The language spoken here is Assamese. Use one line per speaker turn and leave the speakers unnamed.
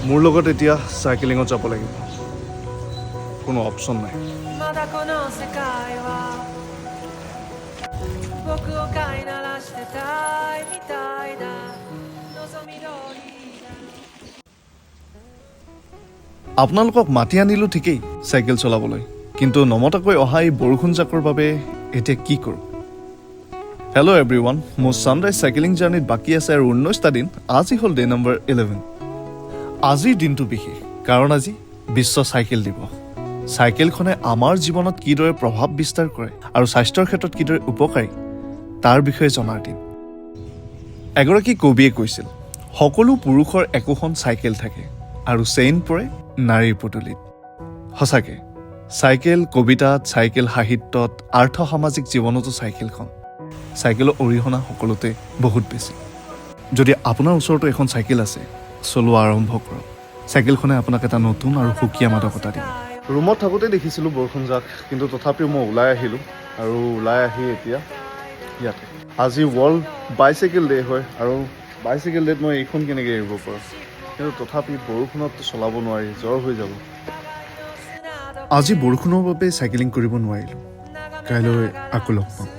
মোৰ লগত এতিয়া চাইকেলিঙত যাব লাগিব কোনো অপশ্যন নাই
まだこの世界は僕を飼いならしてたいみたいだ望み通り
আপোনালোকক মাতি আনিলোঁ ঠিকেই চাইকেল চলাবলৈ কিন্তু নমতাকৈ অহা এই বৰষুণ জাকৰ বাবে এতিয়া কি কৰোঁ হেল্ল' এভৰিৱান মোৰ ছানৰাইজ চাইকেলিং জাৰ্ণিত বাকী আছে আৰু 19টা দিন আজি হ'ল ডে নম্বৰ 11 আজিৰ দিনটো বিশেষ কাৰণ আজি বিশ্ব চাইকেল দিৱস চাইকেলখনে আমাৰ জীৱনত কিদৰে প্ৰভাৱ বিস্তাৰ কৰে আৰু স্বাস্থ্যৰ ক্ষেত্ৰত কিদৰে উপকাৰী তাৰ বিষয়ে জনাৰ দিন এগৰাকী কবিয়ে কৈছিল সকলো পুৰুষৰ একোখন চাইকেল থাকে আৰু চেইন পৰে নাৰীৰ পুতলিত সঁচাকৈ চাইকেল কবিতাত চাইকেল সাহিত্যত আৰ্থ সামাজিক জীৱনতো চাইকেলৰ অৰিহণা সকলোতে বহুত বেছি যদি আপোনাৰ ওচৰতো এখন চাইকেল আছে চলোৱা আৰম্ভ কৰক চাইকেলখনে আপোনাক এটা নতুন আৰু সুকীয়া মাদকতা দিব ৰুমত থাকোঁতে দেখিছিলোঁ বৰষুণ জাক কিন্তু তথাপিও মই ওলাই আহিলোঁ আৰু ওলাই আহি এতিয়া ইয়াতে আজি ৱৰ্ল্ড বাইচাইকেল ডে হয় আৰু বাইচাইকেল ডেত মই এইখন কেনেকৈ এৰিব পাৰোঁ কিন্তু তথাপি বৰষুণততো চলাব নোৱাৰি জ্বৰ হৈ যাব আজি বৰষুণৰ বাবে চাইকেলিং কৰিব নোৱাৰিলোঁ কাইলৈ আকৌ লগ পাম